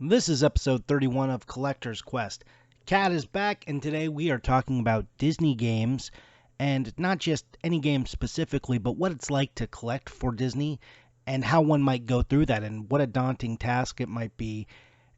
This is episode 31 of Collector's Quest. Kat is back, and today we are talking about Disney games, and not just any game specifically, but what it's like to collect for Disney, and how one might go through that, and what a daunting task it might be,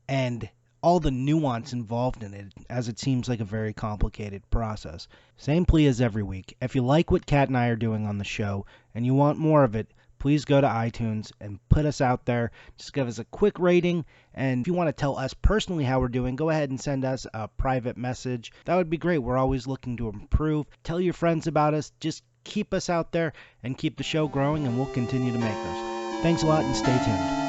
and all the nuance involved in it, as it seems like a very complicated process. Same plea as every week. If you like what Kat and I are doing on the show, and you want more of it, please go to iTunes and put us out there. Just give us a quick rating. And if you want to tell us personally how we're doing, go ahead and send us a private message. That would be great. We're always looking to improve. Tell your friends about us. Just keep us out there and keep the show growing, and we'll continue to make those. Thanks a lot, and stay tuned.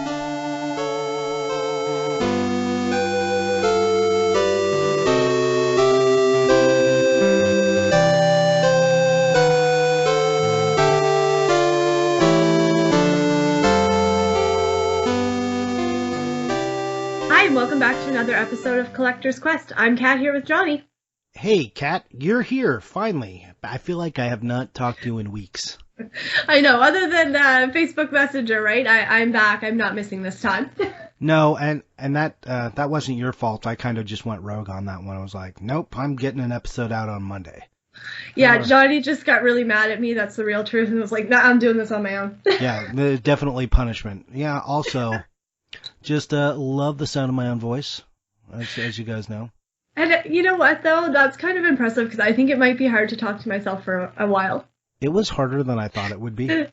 Welcome back to another episode of Collector's Quest. I'm Kat here with Johnny. Hey, Kat, you're here, finally. I feel like I have not talked to you in weeks. I know, other than Facebook Messenger, right? I'm back. I'm not missing this time. No, and that wasn't your fault. I kind of just went rogue on that one. I was like, nope, I'm getting an episode out on Monday. Yeah, Johnny just got really mad at me. That's the real truth. And was like, nah, I'm doing this on my own. Yeah, definitely punishment. Yeah, also... Just love the sound of my own voice, as you guys know. And you know what, though? That's kind of impressive, because I think it might be hard to talk to myself for a while. It was harder than I thought it would be.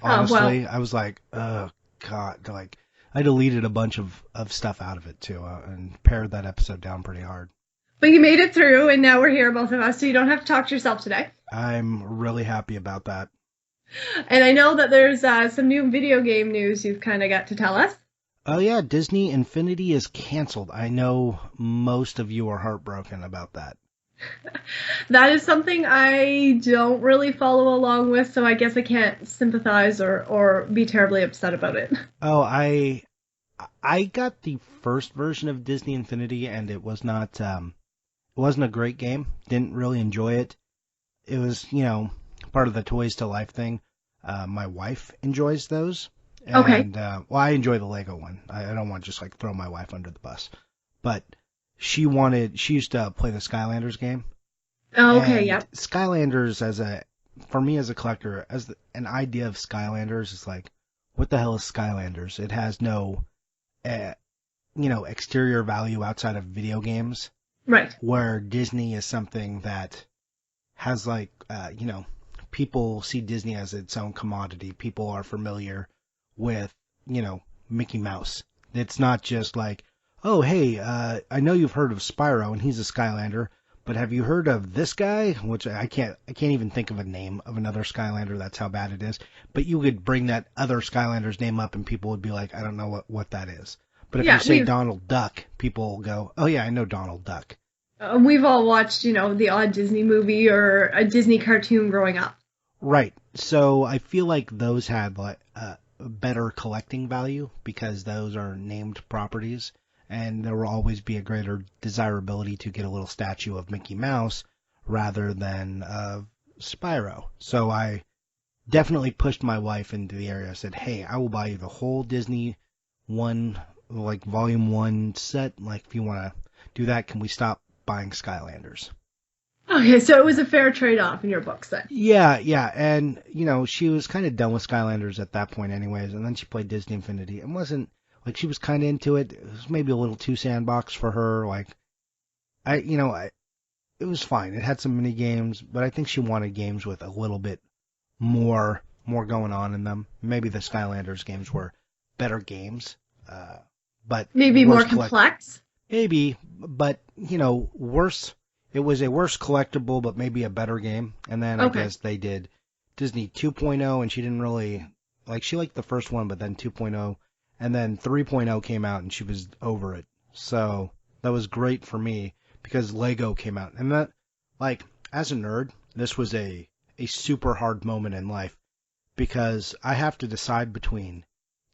Honestly, I was like, oh, God. Like, I deleted a bunch of stuff out of it, too, and pared that episode down pretty hard. But you made it through, and now we're here, both of us, so you don't have to talk to yourself today. I'm really happy about that. And I know that there's some new video game news you've kind of got to tell us. Oh yeah, Disney Infinity is canceled. I know most of you are heartbroken about that. That is something I don't really follow along with, so I guess I can't sympathize or be terribly upset about it. Oh, I got the first version of Disney Infinity, and it was not it wasn't a great game. Didn't really enjoy it. It was, part of the Toys to Life thing. My wife enjoys those. Okay. And, I enjoy the Lego one. I don't want to just, throw my wife under the bus. But she used to play the Skylanders game. Oh, okay, yeah. Skylanders, for me as a collector, an idea of Skylanders is like, what the hell is Skylanders? It has no, exterior value outside of video games. Right. Where Disney is something that has, people see Disney as its own commodity. People are familiar with, Mickey Mouse. It's not just like, oh, hey, I know you've heard of Spyro and he's a Skylander, but have you heard of this guy? Which I can't even think of a name of another Skylander. That's how bad it is. But you could bring that other Skylander's name up and people would be like, I don't know what that is. But if you say Donald Duck, people will go, oh yeah, I know Donald Duck. We've all watched, the odd Disney movie or a Disney cartoon growing up. Right. So I feel like those had better collecting value because those are named properties, and there will always be a greater desirability to get a little statue of Mickey Mouse rather than Spyro. So I definitely pushed my wife into the area. I said, hey, I will buy you the whole Disney volume 1 set. If you want to do that, can we stop buying Skylanders? Okay, so it was a fair trade-off in your books then. Yeah, and, she was kind of done with Skylanders at that point anyways, and then she played Disney Infinity, and wasn't, she was kind of into it. It was maybe a little too sandbox for her, it was fine. It had some mini games, but I think she wanted games with a little bit more going on in them. Maybe the Skylanders games were better games, but... Maybe more complex? Maybe, but, worse... It was a worse collectible, but maybe a better game. And then I guess they did Disney 2.0, and she didn't really... she liked the first one, but then 2.0. And then 3.0 came out, and she was over it. So that was great for me, because Lego came out. And that, as a nerd, this was a super hard moment in life. Because I have to decide between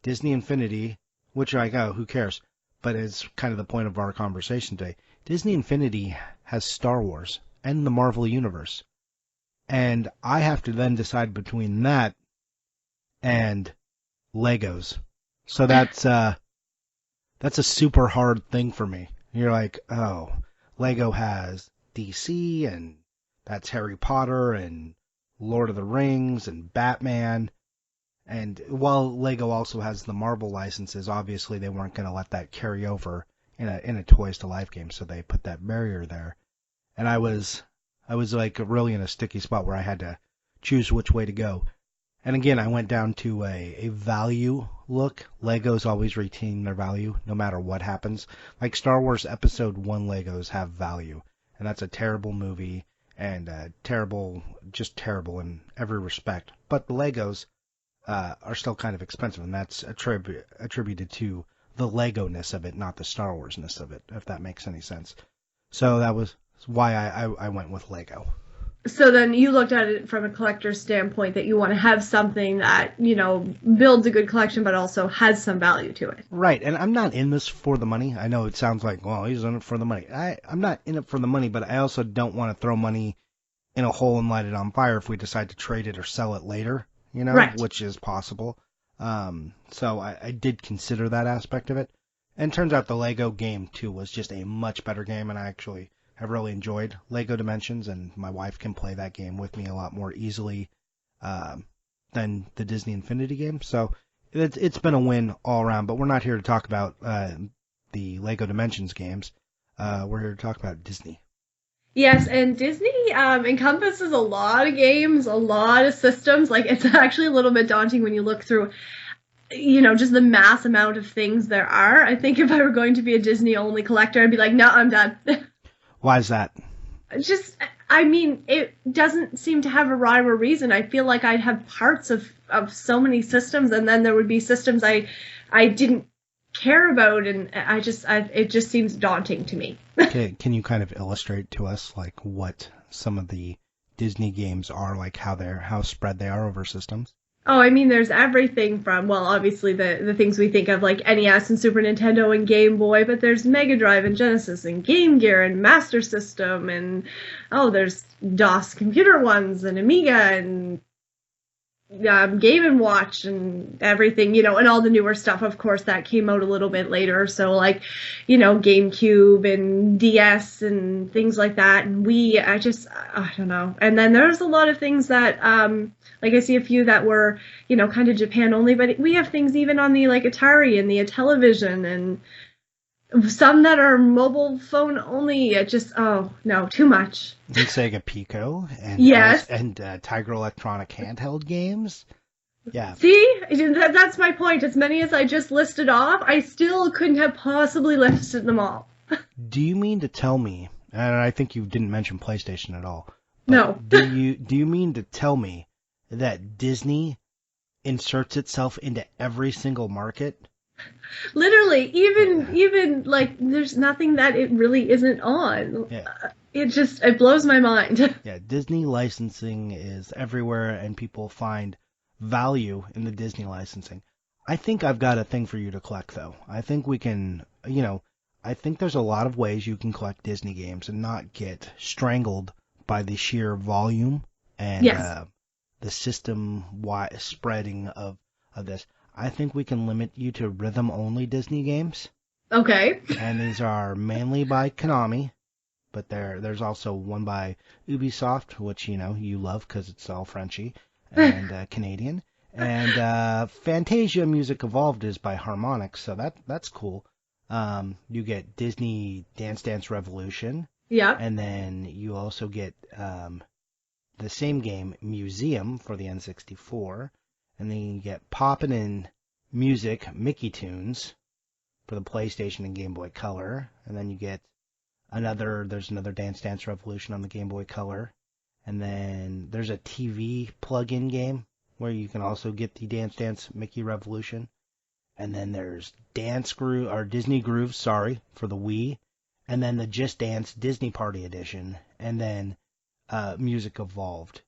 Disney Infinity, which who cares? But it's kind of the point of our conversation today. Disney Infinity has Star Wars and the Marvel Universe. And I have to then decide between that and Legos. So that's That's a super hard thing for me. You're like, oh, Lego has DC and that's Harry Potter and Lord of the Rings and Batman. And while Lego also has the Marvel licenses, obviously they weren't going to let that carry over in a Toys to Life game, so they put that barrier there. And I was like really in a sticky spot where I had to choose which way to go. And again, I went down to a value look. Legos always retain their value no matter what happens. Like Star Wars Episode 1 Legos have value. And that's a terrible movie and just terrible in every respect. But the Legos are still kind of expensive, and that's attributed to the Lego-ness of it, not the Star Wars-ness of it, if that makes any sense. So that was why I went with Lego. So then you looked at it from a collector's standpoint that you want to have something that, builds a good collection but also has some value to it. Right, and I'm not in this for the money. I know it sounds like, well, he's in it for the money. I'm not in it for the money, but I also don't want to throw money in a hole and light it on fire if we decide to trade it or sell it later, Right. which is possible. So I did consider that aspect of it. And turns out the Lego game, too, was just a much better game, and I actually have really enjoyed Lego Dimensions, and my wife can play that game with me a lot more easily than the Disney Infinity game. So it's been a win all around, but we're not here to talk about the Lego Dimensions games. We're here to talk about Disney. Yes, and Disney encompasses a lot of games, a lot of systems. Like, it's actually a little bit daunting when you look through, just the mass amount of things there are. I think if I were going to be a Disney-only collector, I'd be like, no, I'm done. Why is that? It doesn't seem to have a rhyme or reason. I feel like I'd have parts of so many systems, and then there would be systems I didn't care about, and it just seems daunting to me. Okay, can you kind of illustrate to us like what some of the Disney games are, like how spread they are over systems? Oh, there's everything from, well, obviously the things we think of like NES and Super Nintendo and Game Boy, but there's Mega Drive and Genesis and Game Gear and Master System, and there's DOS computer ones and Amiga and Game & Watch and everything, and all the newer stuff, of course, that came out a little bit later. So like, GameCube and DS and things like that. And I don't know. And then there's a lot of things that, like I see a few that were, kind of Japan only, but we have things even on the like Atari and the Television, and some that are mobile phone only. No, too much. And Sega Pico and Yes. and Tiger Electronic handheld games. Yeah. See, that's my point. As many as I just listed off, I still couldn't have possibly listed them all. Do you mean to tell me? And I think you didn't mention PlayStation at all. No. Do you mean to tell me that Disney inserts itself into every single market? Literally, even like there's nothing that it really isn't on. Yeah. It blows my mind. Yeah, Disney licensing is everywhere, and people find value in the Disney licensing. I think I've got a thing for you to collect, though. I think we can, I think there's a lot of ways you can collect Disney games and not get strangled by the sheer volume and Yes. the system-wide spreading of this. I think we can limit you to rhythm-only Disney games. Okay. And these are mainly by Konami, but there's also one by Ubisoft, which, you love because it's all Frenchy and Canadian. And Fantasia Music Evolved is by Harmonix, so that's cool. You get Disney Dance Dance Revolution, Yeah. and then you also get the same game, Museum, for the N64. And then you get Poppin' in Music Mickey Tunes for the PlayStation and Game Boy Color. And then you get there's another Dance Dance Revolution on the Game Boy Color. And then there's a TV plug-in game where you can also get the Dance Dance Mickey Revolution. And then there's Disney Groove, for the Wii. And then the Just Dance Disney Party Edition. And then Music Evolved.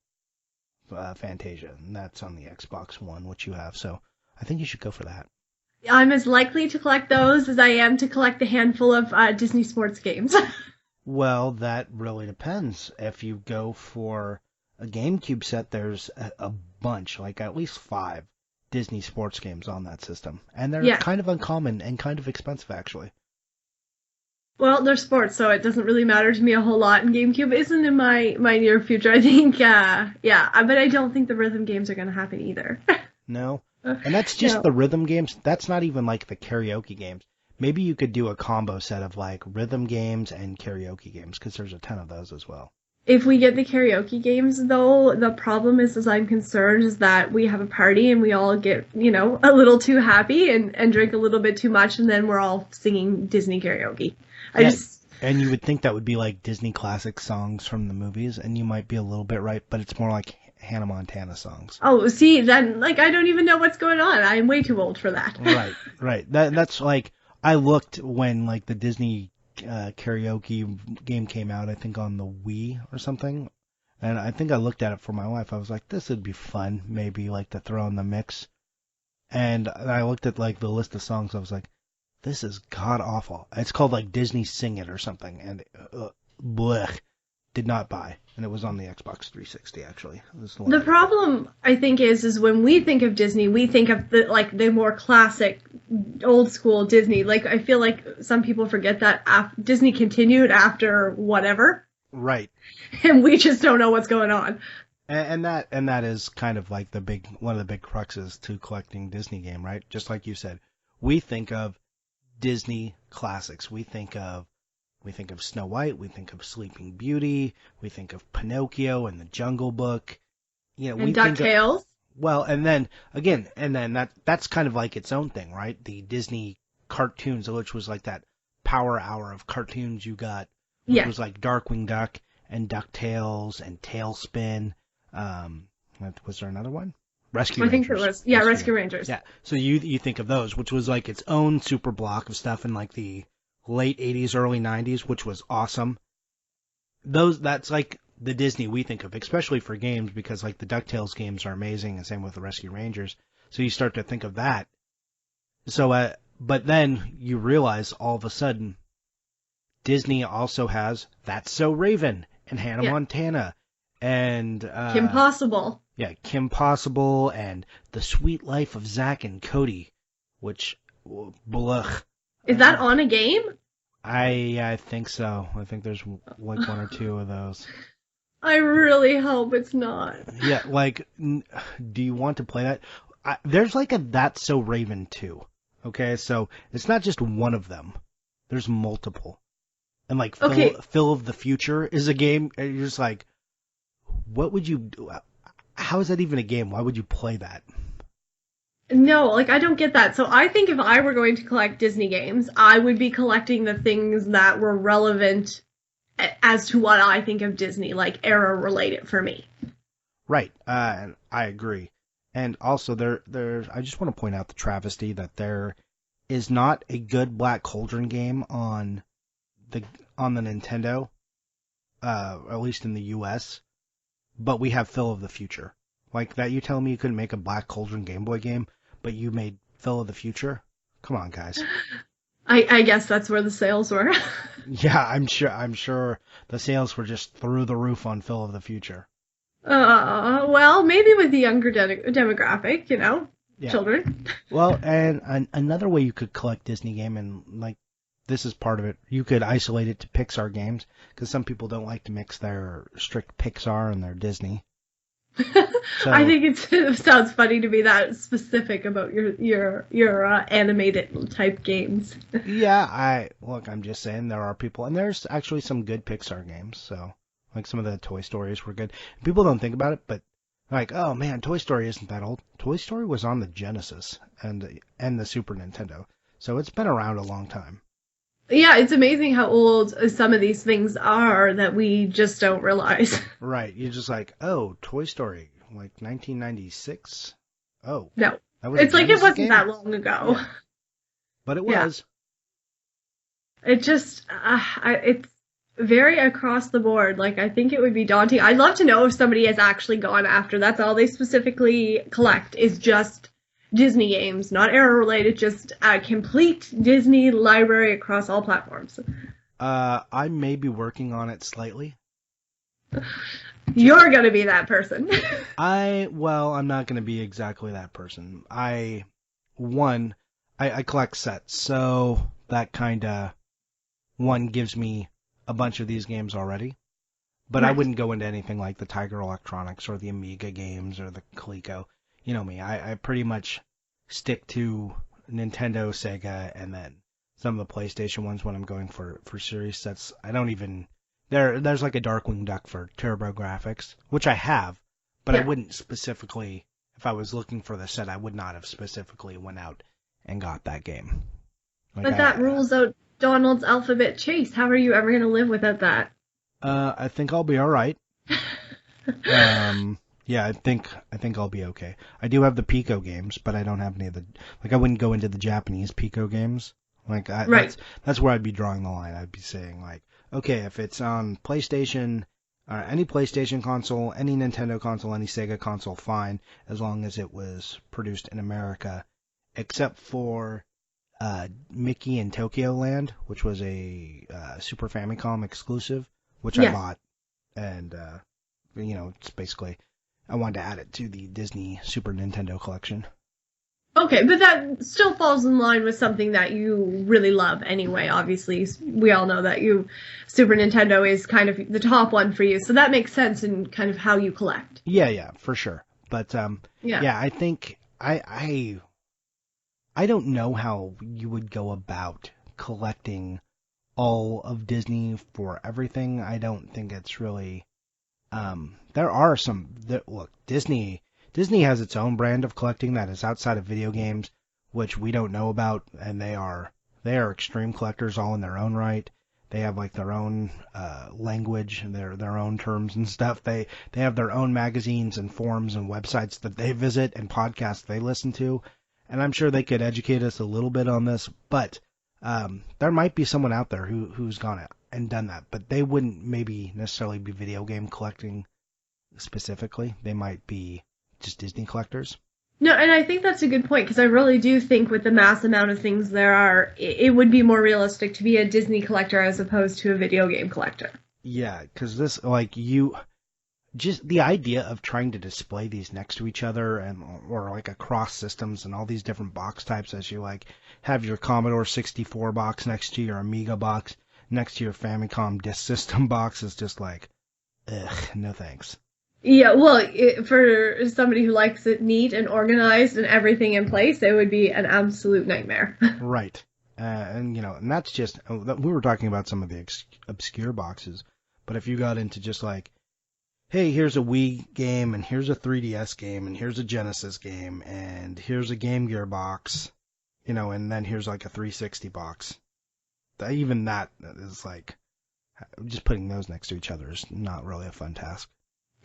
Fantasia, and that's on the Xbox One, which you have, so I think you should go for that. I'm as likely to collect those as I am to collect a handful of Disney sports games. Well, that really depends. If you go for a GameCube set, there's a bunch, like at least 5 Disney sports games on that system. And they're Yeah. kind of uncommon and kind of expensive, actually. Well, they're sports, so it doesn't really matter to me a whole lot. And GameCube isn't in my near future. I think, but I don't think the rhythm games are going to happen either. No? And that's just No. the rhythm games. That's not even like the karaoke games. Maybe you could do a combo set of like rhythm games and karaoke games, because there's a ton of those as well. If we get the karaoke games, though, the problem is, as I'm concerned, is that we have a party and we all get, a little too happy and drink a little bit too much, and then we're all singing Disney karaoke. Yeah, and you would think that would be like Disney classic songs from the movies, and you might be a little bit right, but it's more like Hannah Montana songs. Oh, see, then, I don't even know what's going on. I'm way too old for that. Right. That's like, I looked when like the Disney karaoke game came out, I think on the Wii or something, and I think I looked at it for my wife. I was like, this would be fun, maybe like to throw in the mix. And I looked at like the list of songs. I was like, this is god awful. It's called like Disney Sing It or something, and blech, did not buy. And it was on the Xbox 360 actually. It was The problem, I think, is when we think of Disney, we think of the more classic, old school Disney. Like, I feel like some people forget that Disney continued after whatever, Right. and we just don't know what's going on. And that is kind of like one of the big cruxes to collecting Disney game, right? Just like you said, we think of Disney classics. We think of Snow White, we think of Sleeping Beauty, we think of Pinocchio and the Jungle Book. And we think DuckTales. well, and then that's kind of like its own thing, right? The Disney cartoons, which was like that power hour of cartoons you got, which Yeah. was like Darkwing Duck and DuckTales and Tailspin. Was there another one? Rescue I think Rangers. it was. Yeah, Rescue Rangers. Yeah. So you think of those, which was like its own super block of stuff in like the late 80s, early 90s, which was awesome. That's like the Disney we think of, especially for games, because like the DuckTales games are amazing, and same with the Rescue Rangers. So you start to think of that. So, but then you realize all of a sudden, Disney also has That's So Raven and Hannah Montana and Kim Possible. Yeah, Kim Possible and The Sweet Life of Zack and Cody, which blech. Is that on a game? I think so. I think there's like one or two of those. I really hope it's not. Yeah, like, do you want to play that? There's like a That's So Raven too. Okay, so it's not just one of them. There's multiple. And like Phil of the Future is a game, and you're just like, what would you do? How is that even a game? Why would you play that? No, I don't get that. So I think if I were going to collect Disney games, I would be collecting the things that were relevant as to what I think of Disney, like era related for me. Right. I agree. And also I just want to point out the travesty that there is not a good Black Cauldron game on the Nintendo, at least in the US, but we have Phil of the Future. Like that, you telling me you couldn't make a Black Cauldron Game Boy game, but you made Phil of the Future? Come on, guys. I guess that's where the sales were. Yeah, I'm sure the sales were just through the roof on Phil of the Future. Well, maybe with the younger demographic, Yeah. children. Well, and another way you could collect Disney game, and like this is part of it, you could isolate it to Pixar games, because some people don't like to mix their strict Pixar and their Disney. So, I think it sounds funny to be that specific about your animated type games. yeah, I'm just saying there are people, and there's actually some good Pixar games, so like some of the Toy Stories were good. People don't think about it, but like, oh man, Toy Story isn't that old. Toy Story was on the Genesis and the Super Nintendo, so it's been around a long time. Yeah, it's amazing how old some of these things are that we just don't realize. Right, you're just like, oh, Toy Story, like 1996. Oh, No, that was it's a like it Genesis wasn't game? that long ago. Yeah. But it Yeah. was. It just, it's very across the board. Like, I think it would be daunting. I'd love to know if somebody has actually gone after. That's all they specifically collect is just Disney games, not era related, just a complete Disney library across all platforms. I may be working on it slightly. You're gonna be that person. I'm not going to be exactly that person. One, I collect sets, so that kind of one gives me a bunch of these games already. But I Right. wouldn't go into anything like the Tiger Electronics or the Amiga games or the Coleco. You know me, I pretty much stick to Nintendo, Sega, and then some of the PlayStation ones when I'm going for series sets. I don't even there's like a Darkwing Duck for TurboGrafx, which I have, but I Yeah. wouldn't specifically, if I was looking for the set, I would not have specifically went out and got that game. Like But that rules out Donald's Alphabet Chase. How are you ever gonna live without that? I think I'll be all right. Um, yeah, I think I'll be okay. I do have the Pico games, but I don't have any of the I wouldn't go into the Japanese Pico games. Right. That's where I'd be drawing the line. I'd be saying like, okay, if it's on PlayStation, any PlayStation console, any Nintendo console, any Sega console, fine, as long as it was produced in America, except for Mickey and Tokyo Land, which was a Super Famicom exclusive, which I Yes. bought, and it's basically I wanted to add it to the Disney Super Nintendo collection. Okay, but that still falls in line with something that you really love anyway. Obviously, we all know that Super Nintendo is kind of the top one for you, so that makes sense in kind of how you collect. Yeah, for sure. But Yeah. yeah, I think I don't know how you would go about collecting all of Disney for everything. I don't think it's really. There are some that look Disney has its own brand of collecting that is outside of video games, which we don't know about, and they are extreme collectors all in their own right. They have like their own language and their own terms and stuff. They have their own magazines and forums and websites that they visit and podcasts they listen to, and I'm sure they could educate us a little bit on this, but there might be someone out there who's gone out and done that, but they wouldn't maybe necessarily be video game collecting specifically. They might be just Disney collectors. No, and I think that's a good point because I really do think with the mass amount of things there are, it would be more realistic to be a Disney collector as opposed to a video game collector. Yeah, because this like you just the idea of trying to display these next to each other and or like across systems and all these different box types as you like have your Commodore 64 box next to your Amiga box next to your Famicom disk system box is just like ugh, no thanks. Yeah, well, for somebody who likes it neat and organized and everything in place, it would be an absolute nightmare. Right. And that's just, we were talking about some of the obscure boxes, but if you got into just like, hey, here's a Wii game, and here's a 3DS game, and here's a Genesis game, and here's a Game Gear box, and then here's like a 360 box. Even that is like, just putting those next to each other is not really a fun task.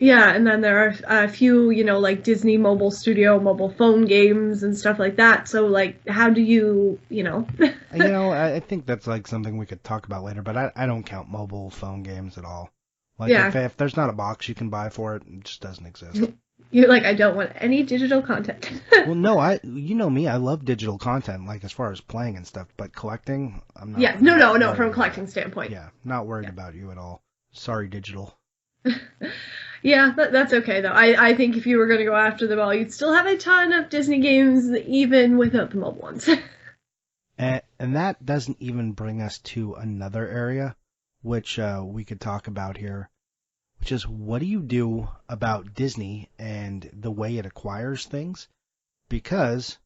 Yeah, and then there are a few, like Disney Mobile Studio mobile phone games and stuff like that. So, like, how do you. I think that's like something we could talk about later, but I don't count mobile phone games at all. Like Yeah, if there's not a box you can buy for it, it just doesn't exist. you're like, I don't want any digital content. Well, no, you know me, I love digital content, like as far as playing and stuff, but collecting, I'm not. Yeah, I'm no, not no, no, worried from a about collecting it. standpoint. Yeah, not worried Yeah. about you at all. Sorry, digital. Yeah, that's okay though. I think if you were going to go after them all, you'd still have a ton of Disney games even without the mobile ones. And that doesn't even bring us to another area, which we could talk about here, which is what do you do about Disney and the way it acquires things? Because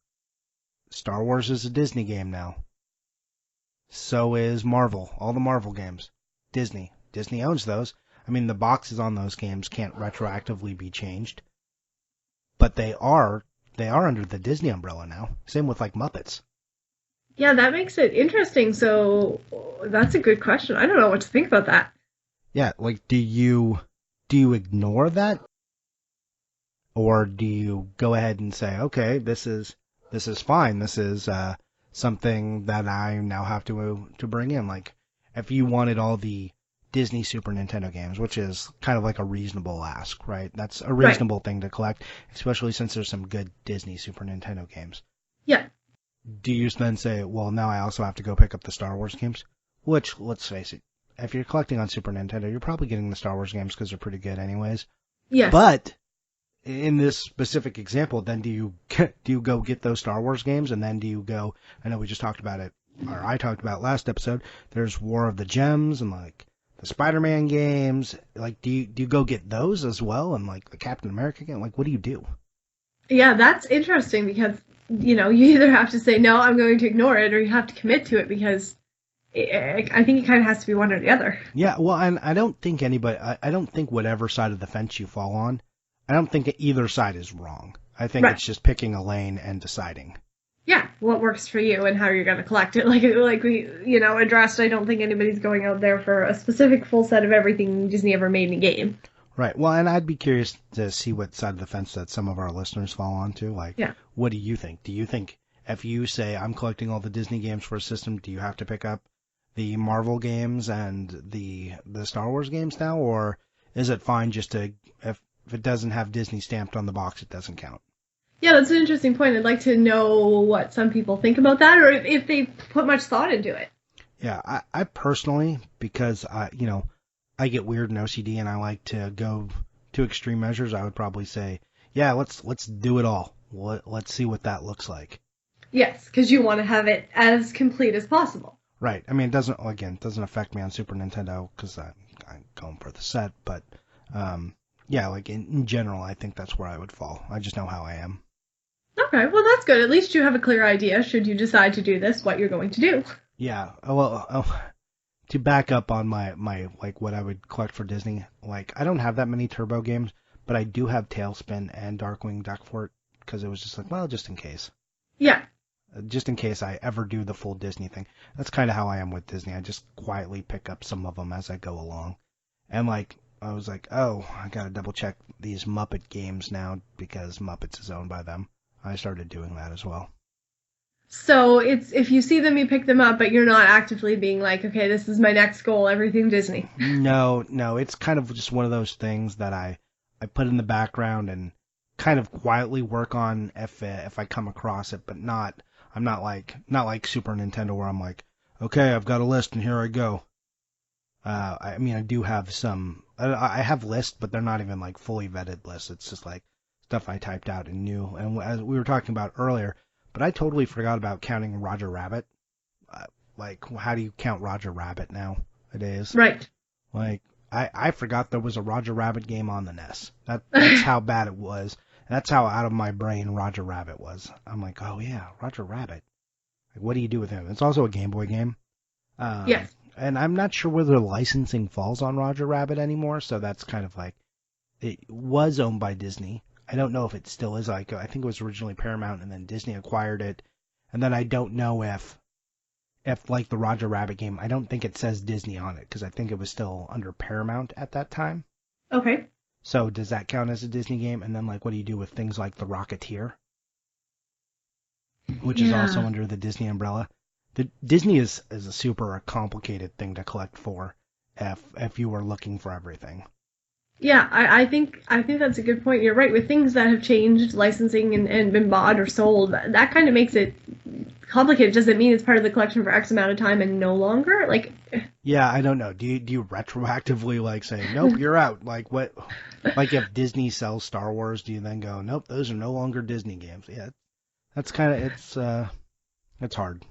Star Wars is a Disney game now. So is Marvel, all the Marvel games. Disney. Disney owns those. I mean, the boxes on those games can't retroactively be changed, but they are under the Disney umbrella now. Same with like Muppets. Yeah, that makes it interesting. So that's a good question. I don't know what to think about that. Yeah, like do you ignore that or do you go ahead and say, okay, this is fine. This is something that I now have to bring in. Like if you wanted all the Disney Super Nintendo games, which is kind of like a reasonable ask, right? That's a Right. reasonable thing to collect, especially since there's some good Disney Super Nintendo games. Yeah. Do you then say, well, now I also have to go pick up the Star Wars games? Which, let's face it, if you're collecting on Super Nintendo, you're probably getting the Star Wars games because they're pretty good anyways. Yes. But in this specific example, then do you go get those Star Wars games, and then do you go? I know we just talked about it, or I talked about last episode. There's War of the Gems and like the Spider-Man games. Like, do you go get those as well, and like the Captain America game? Like, what do you do? Yeah, that's interesting because, you either have to say, no, I'm going to ignore it, or you have to commit to it because I think it kind of has to be one or the other. Yeah, well, and I don't think I don't think whatever side of the fence you fall on, I don't think either side is wrong. I think Right. it's just picking a lane and deciding. Yeah, what works for you and how you're going to collect it. Like we, addressed, I don't think anybody's going out there for a specific full set of everything Disney ever made in a game. Right. Well, and I'd be curious to see what side of the fence that some of our listeners fall onto. Like, Yeah. What do you think? Do you think if you say, I'm collecting all the Disney games for a system, do you have to pick up the Marvel games and the Star Wars games now? Or is it fine just to, if it doesn't have Disney stamped on the box, it doesn't count? Yeah, that's an interesting point. I'd like to know what some people think about that, or if they put much thought into it. Yeah, I personally, because I get weird and OCD and I like to go to extreme measures, I would probably say, yeah, let's do it all. Let's see what that looks like. Yes, because you want to have it as complete as possible. Right. I mean, it doesn't affect me on Super Nintendo because I'm going for the set, but yeah, like in general, I think that's where I would fall. I just know how I am. Okay, well that's good. At least you have a clear idea, should you decide to do this, what you're going to do. Yeah. Well, to back up on my like what I would collect for Disney, like I don't have that many Turbo games, but I do have Tailspin and Darkwing Duck Fort because it was just like, well, just in case. Yeah. Just in case I ever do the full Disney thing. That's kind of how I am with Disney. I just quietly pick up some of them as I go along. And like, I was like, oh, I gotta double check these Muppet games now because Muppets is owned by them. I started doing that as well. So it's, if you see them, you pick them up, but you're not actively being like, okay, this is my next goal, everything Disney. No, it's kind of just one of those things that I put in the background and kind of quietly work on if I come across it, but I'm not like Super Nintendo where I'm like, okay, I've got a list and here I go. I mean, I do have some, I have lists, but they're not even like fully vetted lists. It's just like stuff I typed out and knew. And as we were talking about earlier, but I totally forgot about counting Roger Rabbit. Like, how do you count Roger Rabbit nowadays? Right. Like, I forgot there was a Roger Rabbit game on the NES. That's how bad it was. That's how out of my brain Roger Rabbit was. I'm like, oh yeah, Roger Rabbit. Like, what do you do with him? It's also a Game Boy game. Yes. And I'm not sure whether licensing falls on Roger Rabbit anymore, so that's kind of like, it was owned by Disney. I don't know if it still is. Like, I think it was originally Paramount, and then Disney acquired it. And then I don't know if like the Roger Rabbit game, I don't think it says Disney on it, because I think it was still under Paramount at that time. Okay. So does that count as a Disney game? And then, like, what do you do with things like The Rocketeer, which is also under the Disney umbrella? The Disney is a super complicated thing to collect for if you were looking for everything. Yeah, I think that's a good point. You're right. With things that have changed, licensing and been bought or sold, that kind of makes it complicated. Does it mean it's part of the collection for X amount of time and no longer? Like, yeah, I don't know. Do you retroactively like say, nope, you're out? Like what? Like if Disney sells Star Wars, do you then go, nope, those are no longer Disney games? Yeah, that's kind of it's hard.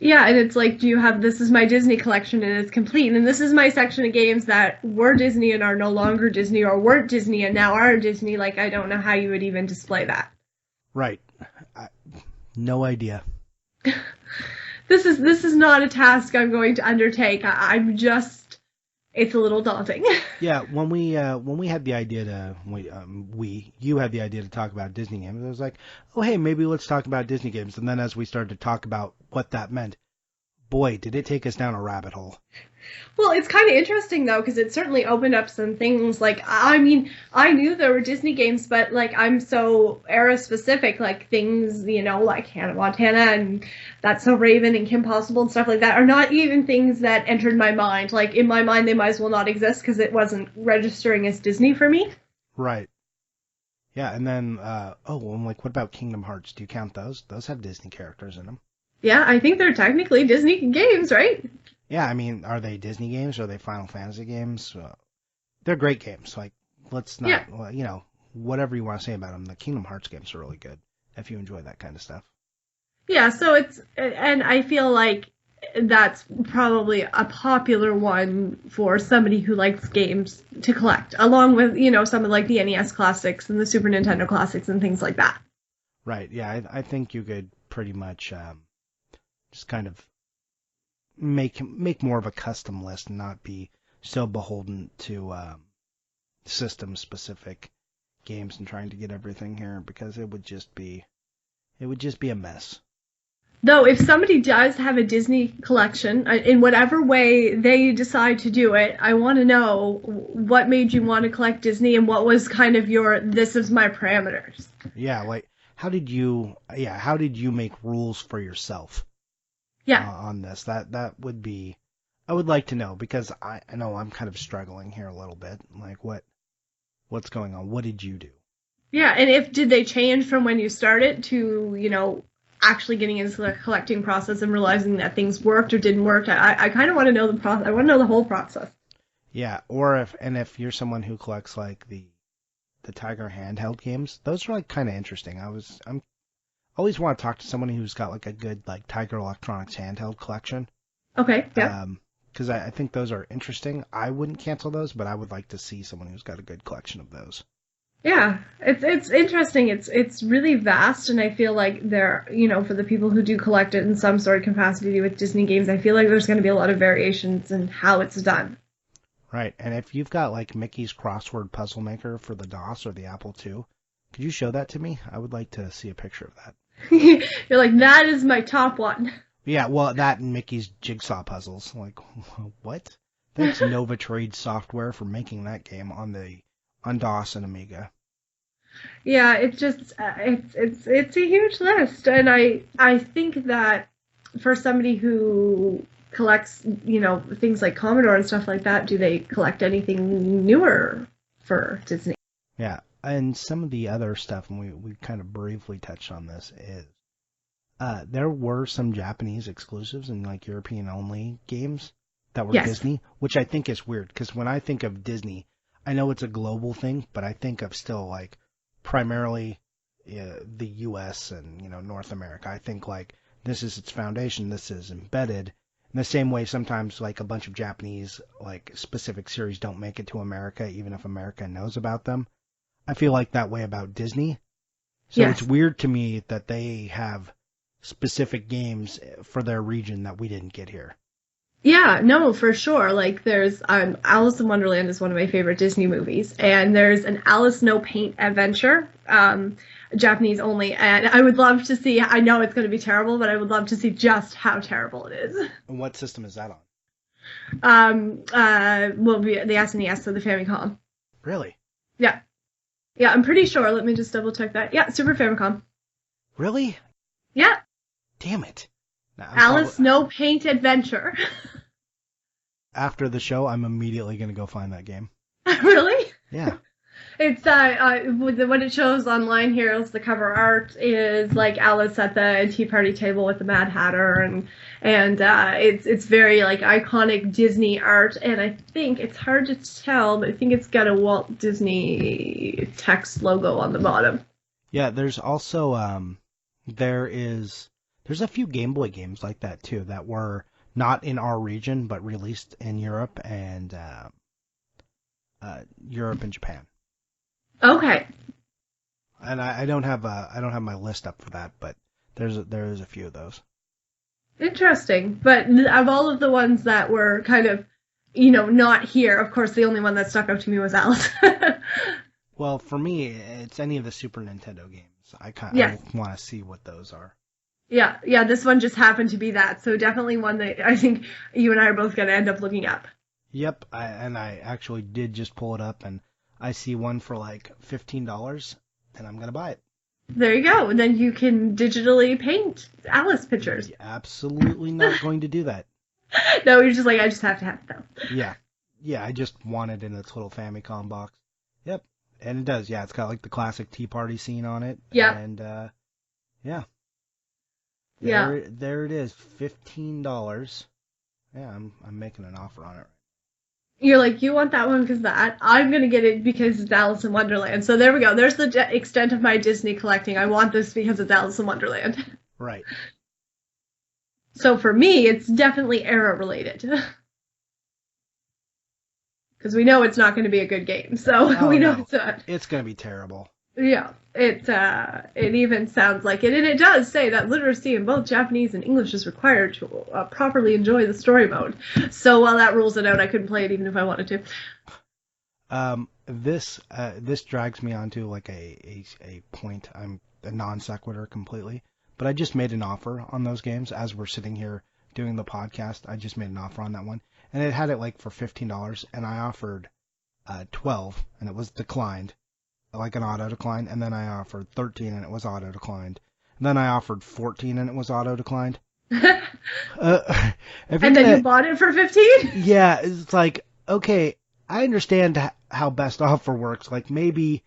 yeah, and it's like, do you have, this is my Disney collection and it's complete, and this is my section of games that were Disney and are no longer Disney, or weren't Disney and now are Disney. Like, I don't know how you would even display that. Right. No idea. This is not a task I'm going to undertake. I'm just, it's a little daunting. Yeah, when we had the idea to you had the idea to talk about Disney games, I was like, oh hey, maybe let's talk about Disney games. And then as we started to talk about what that meant, boy, did it take us down a rabbit hole. Well, it's kind of interesting, though, because it certainly opened up some things. Like, I mean, I knew there were Disney games, but, like, I'm so era-specific, like, things, like Hannah Montana and That's So Raven and Kim Possible and stuff like that are not even things that entered my mind. Like, in my mind, they might as well not exist because it wasn't registering as Disney for me. Right. Yeah, and then, I'm like, what about Kingdom Hearts? Do you count those? Those have Disney characters in them. Yeah, I think they're technically Disney games, right? Yeah, I mean, are they Disney games? Are they Final Fantasy games? They're great games. Like, let's Yeah. not, well, whatever you want to say about them, the Kingdom Hearts games are really good if you enjoy that kind of stuff. Yeah, so and I feel like that's probably a popular one for somebody who likes games to collect, along with, some of like the NES classics and the Super Nintendo classics and things like that. Right. Yeah, I think you could pretty much just kind of make more of a custom list and not be so beholden to system specific games and trying to get everything here because it would just be a mess. Though, if somebody does have a Disney collection, in whatever way they decide to do it, I want to know what made you want to collect Disney and what was kind of this is my parameters. Yeah, like how did you make rules for yourself Yeah. on this? That would be I would like to know because I know I'm kind of struggling here a little bit. Like what's going on? What did you do? Yeah, and did they change from when you started to, actually getting into the collecting process and realizing that things worked or didn't work? I kind of want to know the process. I want to know the whole process. Yeah, or if you're someone who collects like the Tiger handheld games, those are like kind of interesting. I'm always want to talk to someone who's got like a good like Tiger Electronics handheld collection. Okay, yeah. Because I think those are interesting. I wouldn't cancel those, but I would like to see someone who's got a good collection of those. Yeah, it's interesting. It's really vast, and I feel like there, for the people who do collect it in some sort of capacity with Disney games, I feel like there's going to be a lot of variations in how it's done. Right, and if you've got like Mickey's Crossword Puzzle Maker for the DOS or the Apple II, could you show that to me? I would like to see a picture of that. You're like, that is my top one. Yeah, well, that and Mickey's Jigsaw Puzzles. Like, what? Thanks Novatrade Software for making that game on DOS and Amiga. Yeah, it's just it's a huge list, and I think that for somebody who collects, things like Commodore and stuff like that, do they collect anything newer for Disney? Yeah, and some of the other stuff, and we kind of briefly touched on this, is there were some Japanese exclusives and like European only games that were Yes. Disney, which I think is weird because when I think of Disney, I know it's a global thing, but I think of still like primarily the U.S. and North America. I think like this is its foundation, this is embedded. In the same way, sometimes like a bunch of Japanese like specific series don't make it to America, even if America knows about them. I feel like that way about Disney. So it's Yes. weird to me that they have specific games for their region that we didn't get here. Yeah, no, for sure. Like there's Alice in Wonderland is one of my favorite Disney movies, and there's an Alice No Paint Adventure, Japanese only, and I would love to see. I know it's going to be terrible, but I would love to see just how terrible it is. And what system is that on? Will be the SNES, so the Famicom. Really? Yeah, yeah, I'm pretty sure. Let me just double check that. Yeah, Super Famicom. Really? Yeah, Damn it. Now, Alice No Paint Adventure. after the show, I'm immediately going to go find that game. Really? Yeah. It's what it shows online here is the cover art is like Alice at the tea party table with the Mad Hatter, and it's very like iconic Disney art, and I think it's hard to tell, but I think it's got a Walt Disney text logo on the bottom. Yeah, there's also there's a few Game Boy games like that too that were not in our region but released in Europe and Europe and Japan. Okay. And I don't have my list up for that, but there is a few of those. Interesting. But of all of the ones that were kind of, not here, of course, the only one that stuck out to me was Alice. Well, for me, it's any of the Super Nintendo games. Yes. I want to see what those are. Yeah, this one just happened to be that. So definitely one that I think you and I are both going to end up looking up. Yep, I actually did just pull it up, and I see one for like $15, and I'm gonna buy it. There you go. And then you can digitally paint Alice pictures. Absolutely not going to do that. No, you're just like, I just have to have it though. Yeah, I just want it in its little Famicom box. Yep, and it does. Yeah, it's got like the classic Tea Party scene on it. Yeah. And yeah. Yeah. There it is, $15. Yeah, I'm making an offer on it. You're like, you want that one because that. I'm going to get it because it's Alice in Wonderland. So there we go. There's the extent of my Disney collecting. I want this because it's Alice in Wonderland. Right. So for me, it's definitely era related. Because we know it's not going to be a good game. So we know it's not. It's going to be terrible. Yeah, it even sounds like it, and it does say that literacy in both Japanese and English is required to properly enjoy the story mode. So while that rules it out, I couldn't play it even if I wanted to. This drags me onto like a point. I'm a non sequitur completely, but I just made an offer on those games as we're sitting here doing the podcast. I just made an offer on that one, and it had it like for $15, and I offered 12, and it was declined. Like an auto decline, and then I offered 13 and it was auto declined. And then I offered 14 and it was auto declined. And then you bought it for 15? Yeah, it's like, okay, I understand how best offer works. Like maybe,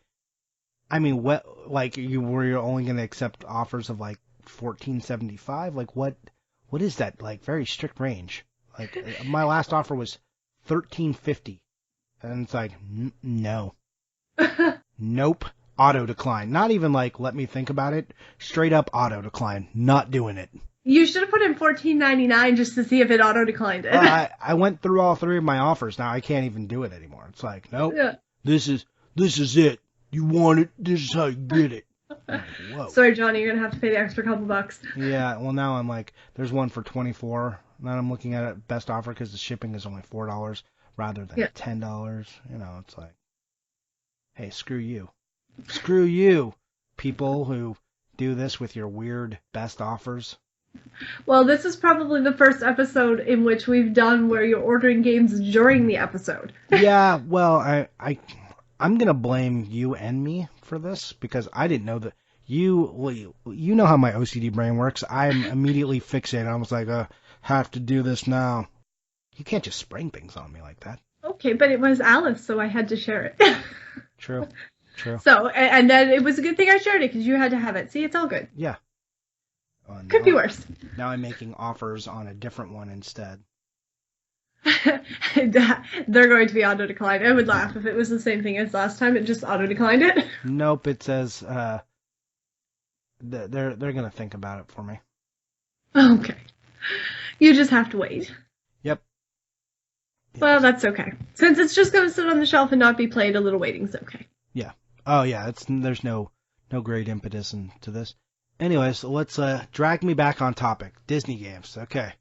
I mean, what, like you're only going to accept offers of like $14.75. Like what is that? Like very strict range. Like my last offer was $13.50, and it's like no. Nope. Auto decline. Not even like, let me think about it. Straight up auto decline. Not doing it. You should have put in $14.99 just to see if it auto declined it. I went through all three of my offers. Now I can't even do it anymore. It's like, nope. Yeah. This is it. You want it. This is how you get it. Like, whoa. Sorry, Johnny. You're going to have to pay the extra couple bucks. Yeah. Well, now I'm like, there's one for $24. Then I'm looking at it best offer because the shipping is only $4 rather than $10. You know, it's like, hey, screw you. Screw you, people who do this with your weird best offers. Well, this is probably the first episode in which we've done where you're ordering games during the episode. Yeah, well, I'm going to blame you and me for this because I didn't know that you know how my OCD brain works. I'm immediately fixated. I was like, have to do this now. You can't just spring things on me like that. Okay, but it was Alice, so I had to share it. True. So, and then it was a good thing I shared it because you had to have it. See, it's all good. Yeah. Could be worse. Now I'm making offers on a different one instead. They're going to be auto declined. I would laugh if it was the same thing as last time. It just auto declined it. Nope. It says they're going to think about it for me. Okay. You just have to wait. Yep. Well, that's okay. Since it's just going to sit on the shelf and not be played, a little waiting's okay. Yeah. Oh, yeah. There's no great impetus into this. Anyways, let's drag me back on topic. Disney games. Okay.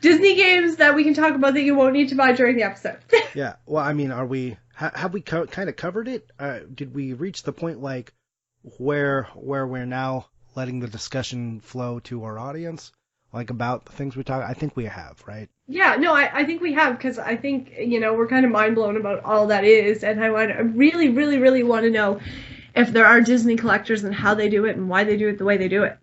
Disney games that we can talk about that you won't need to buy during the episode. Yeah. Well, I mean, have we kind of covered it? Did we reach the point like where we're now letting the discussion flow to our audience? Like about the things we talk, I think we have, right? Yeah, no, I think we have because I think, we're kind of mind blown about all that is. And I really, really, really want to know if there are Disney collectors and how they do it and why they do it the way they do it.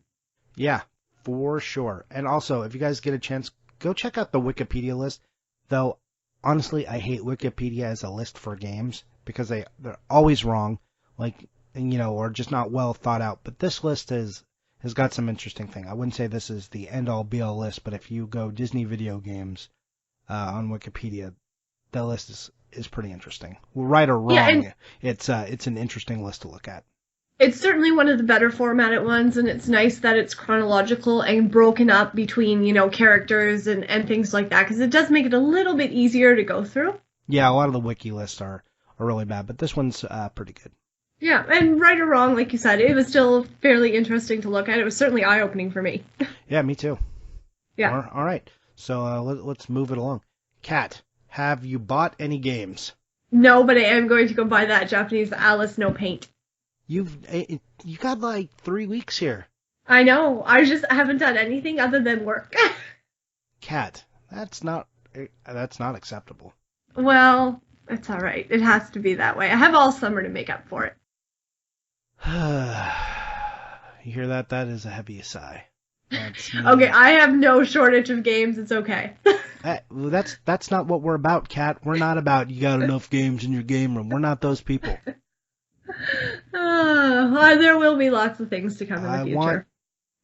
Yeah, for sure. And also, if you guys get a chance, go check out the Wikipedia list. Though, honestly, I hate Wikipedia as a list for games because they're always wrong, or just not well thought out. But this list has got some interesting thing. I wouldn't say this is the end-all be-all list, but if you go Disney video games on Wikipedia, the list is pretty interesting. Right or wrong, it's an interesting list to look at. It's certainly one of the better formatted ones, and it's nice that it's chronological and broken up between, characters and things like that, because it does make it a little bit easier to go through. Yeah, a lot of the wiki lists are really bad, but this one's pretty good. Yeah, and right or wrong, like you said, it was still fairly interesting to look at. It was certainly eye-opening for me. Yeah, me too. Yeah. All right, so let's move it along. Kat, have you bought any games? No, but I am going to go buy that Japanese Alice No Paint. You got like 3 weeks here. I know. I just haven't done anything other than work. Kat, that's not acceptable. Well, it's all right. It has to be that way. I have all summer to make up for it. You hear that? That is a heavy sigh. Okay, I have no shortage of games. It's okay. That's not what we're about, Kat. We're not about you got enough games in your game room. We're not those people. There will be lots of things to come in the future.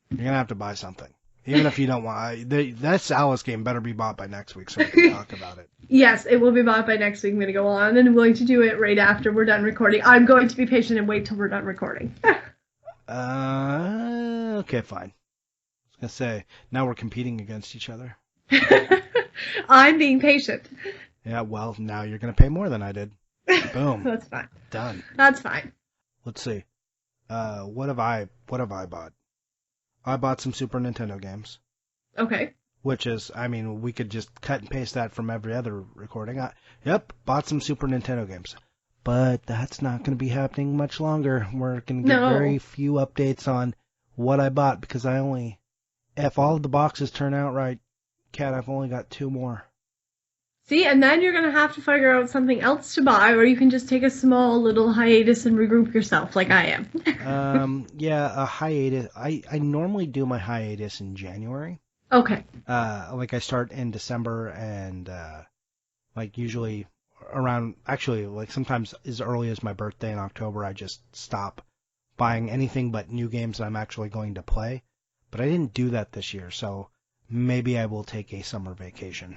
You're gonna have to buy something. Even if you don't want, that Alice game better be bought by next week so we can talk about it. Yes, it will be bought by next week. I'm going to go on and I'm going to do it right after we're done recording. I'm going to be patient and wait till we're done recording. Okay, fine. I was going to say, now we're competing against each other. I'm being patient. Yeah, well, now you're going to pay more than I did. Boom. That's fine. Done. That's fine. Let's see. What have I bought? I bought some Super Nintendo games. Okay. Which is, I mean, we could just cut and paste that from every other recording. Yep, bought some Super Nintendo games. But that's not going to be happening much longer. We're going to get very few updates on what I bought because if all of the boxes turn out right, Kat, I've only got 2 more. See, and then you're going to have to figure out something else to buy, or you can just take a small little hiatus and regroup yourself like I am. Yeah, a hiatus. I normally do my hiatus in January. Okay. Like I start in December and like usually around, actually like sometimes as early as my birthday in October, I just stop buying anything but new games that I'm actually going to play. But I didn't do that this year, so maybe I will take a summer vacation.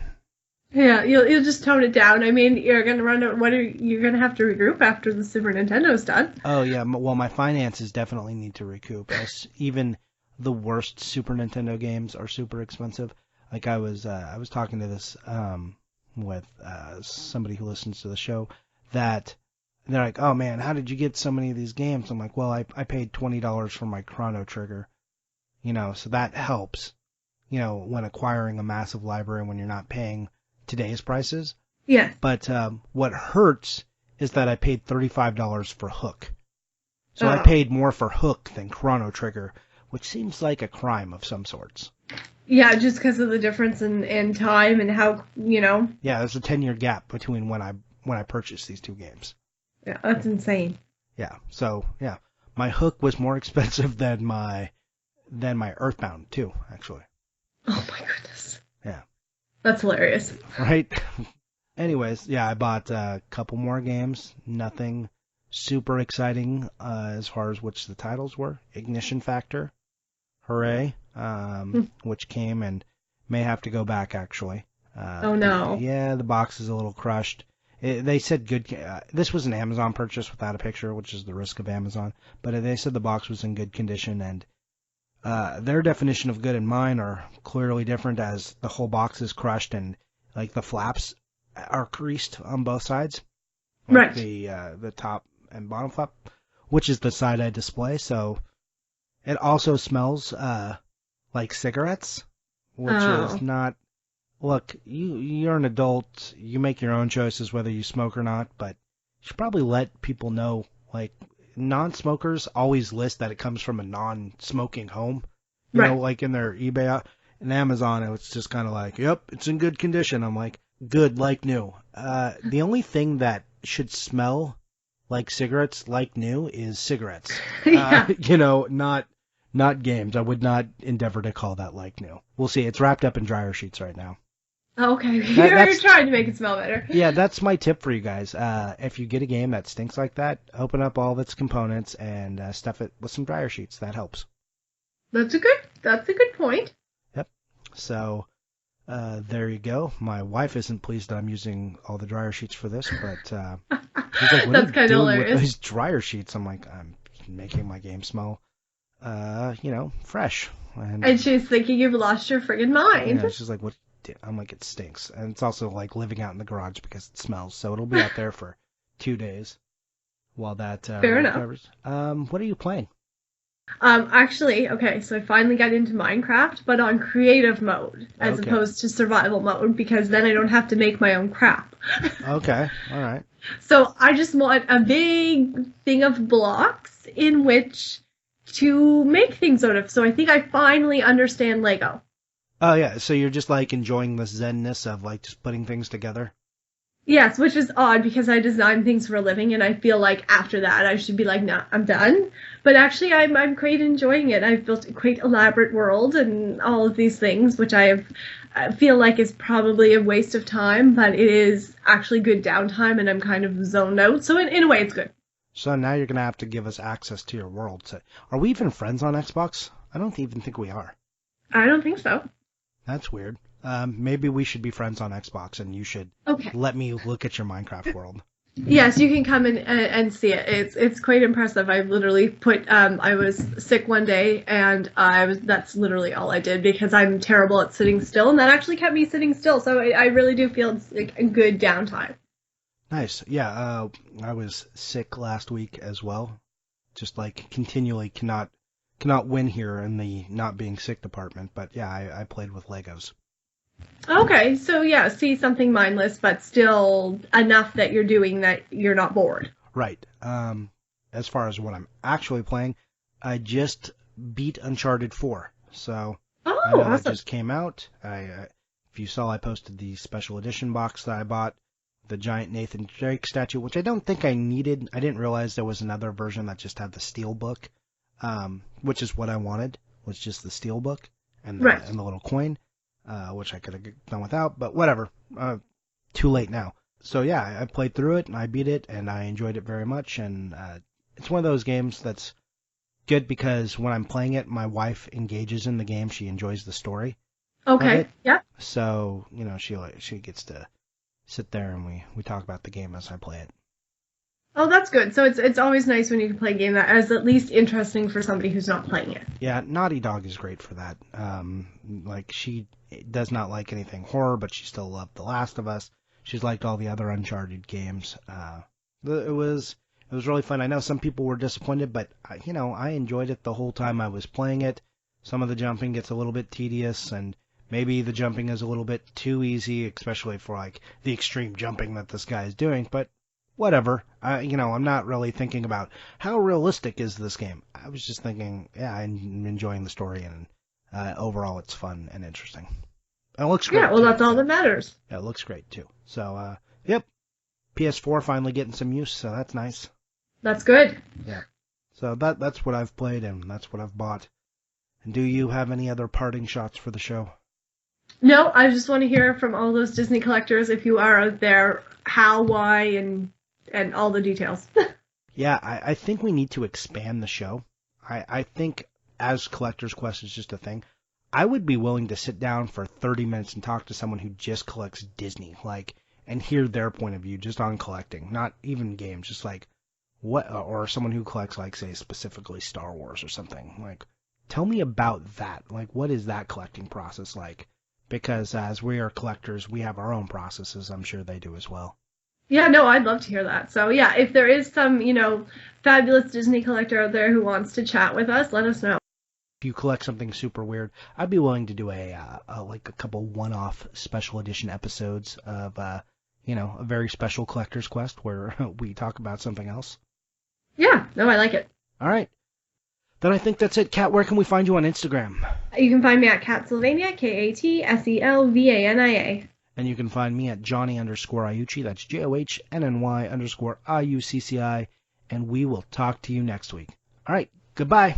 Yeah, you'll just tone it down. I mean, you're gonna run out. You're gonna have to regroup after the Super Nintendo's done. Oh yeah, well my finances definitely need to recoup. Even the worst Super Nintendo games are super expensive. Like I was talking to this with somebody who listens to the show that they're like, oh man, how did you get so many of these games? I'm like, well I paid $20 for my Chrono Trigger, so that helps, when acquiring a massive library when you're not paying today's prices. Yes. But what hurts is that I paid $35 for Hook. So I paid more for Hook than Chrono Trigger, which seems like a crime of some sorts. Yeah, just because of the difference in time and how, Yeah, there's a 10-year gap between when I purchased these 2 games. Yeah, that's insane. Yeah, so, yeah. My Hook was more expensive than my Earthbound, too, actually. Oh my goodness. Yeah. That's hilarious. Right? Anyways, yeah, I bought a couple more games. Nothing super exciting as far as which the titles were. Ignition Factor. Hooray. Which came and may have to go back, actually. Oh, no. Yeah, the box is a little crushed. They said good... this was an Amazon purchase without a picture, which is the risk of Amazon. But they said the box was in good condition, and their definition of good and mine are clearly different, as the whole box is crushed and like the flaps are creased on both sides. Right. The top and bottom flap, which is the side I display. So it also smells like cigarettes, which is not. Look, you're an adult. You make your own choices whether you smoke or not, but you should probably let people know, like, non-smokers always list that it comes from a non-smoking home. You know, like in their eBay and Amazon, it's just kind of like, yep, it's in good condition. I'm like, good, like new. The only thing that should smell like cigarettes, like new, is cigarettes. Yeah. Not games. I would not endeavor to call that like new. We'll see. It's wrapped up in dryer sheets right now. Okay, you're trying to make it smell better. Yeah, that's my tip for you guys. If you get a game that stinks like that, open up all of its components and stuff it with some dryer sheets. That helps. That's a good point. Yep. So there you go. My wife isn't pleased that I'm using all the dryer sheets for this, but she's like, "What that's are you doing hilarious. with these dryer sheets?" I'm like, "I'm making my game smell, fresh." And she's thinking you've lost your friggin' mind. Yeah, she's like, "What?" I'm like, it stinks. And it's also like living out in the garage because it smells. So it'll be out there for 2 days while that Fair recovers. What are you playing? Actually, okay, so I finally got into Minecraft, but on creative mode as opposed to survival mode, because then I don't have to make my own crap. Okay, all right. So I just want a big thing of blocks in which to make things out of. So I think I finally understand Lego. Oh, yeah, so you're just, like, enjoying the zen-ness of, like, just putting things together? Yes, which is odd because I design things for a living, and I feel like after that I should be like, nah, I'm done. But actually, I'm quite enjoying it. I've built a quite elaborate world and all of these things, which I feel like is probably a waste of time, but it is actually good downtime, and I'm kind of zoned out. So in a way, it's good. So now you're going to have to give us access to your world. So, are we even friends on Xbox? I don't even think we are. I don't think so. That's weird. Maybe we should be friends on Xbox, and you should Okay. let me look at your Minecraft world. Yes, you can come in and see it. It's quite impressive. I literally put I was sick one day and that's literally all I did because I'm terrible at sitting still, and that actually kept me sitting still. So I really do feel it's like a good downtime. Nice. Yeah, I was sick last week as well. Just like continually cannot win here in the not being sick department. But yeah, I played with Legos. Okay, so yeah, see something mindless, but still enough that you're doing that you're not bored. Right. As far as what I'm actually playing, I just beat Uncharted 4. So Oh, I know that awesome. just came out. If you saw, I posted the special edition box that I bought, the giant Nathan Drake statue, which I don't think I needed. I didn't realize there was another version that just had the steel book, which is what I wanted, was just the steel book and Right. the little coin, which I could have done without, but whatever. Too late now. So yeah, I played through it and I beat it and I enjoyed it very much. And it's one of those games that's good because when I'm playing it, my wife engages in the game. She enjoys the story of Okay. it. Yeah. So she gets to sit there and we talk about the game as I play it. Oh, that's good. So it's always nice when you can play a game that is at least interesting for somebody who's not playing it. Yeah, Naughty Dog is great for that. Like she does not like anything horror, but she still loved The Last of Us. She's liked all the other Uncharted games. It was really fun. I know some people were disappointed, but I enjoyed it the whole time I was playing it. Some of the jumping gets a little bit tedious, and maybe the jumping is a little bit too easy, especially for like the extreme jumping that this guy is doing. But whatever. I'm not really thinking about how realistic is this game. I was just thinking, yeah, I'm enjoying the story, and overall it's fun and interesting. And it looks great. Yeah, well, Too, that's all so. that matters. Yeah, it looks great too. So, yep, PS4 finally getting some use, so that's nice. That's good. Yeah. So that's what I've played and that's what I've bought. And do you have any other parting shots for the show? No, I just want to hear from all those Disney collectors, if you are out there, how, why, and all the details. Yeah, I think we need to expand the show. I think as Collector's Quest is just a thing, I would be willing to sit down for 30 minutes and talk to someone who just collects Disney, like, and hear their point of view just on collecting, not even games, just like what, or someone who collects, like, say, specifically Star Wars or something. Like, tell me about that. Like, what is that collecting process like? Because as we are collectors, we have our own processes. I'm sure they do as well. Yeah, no, I'd love to hear that. So yeah, if there is some, fabulous Disney collector out there who wants to chat with us, let us know. If you collect something super weird, I'd be willing to do like a couple one-off special edition episodes of a very special collector's quest where we talk about something else. Yeah, no, I like it. All right, then I think that's it. Kat, where can we find you on Instagram? You can find me at Katsylvania, Katselvania. And you can find me at Johnny_Iucci. That's JOHNNY_IUCCI. And we will talk to you next week. All right, goodbye.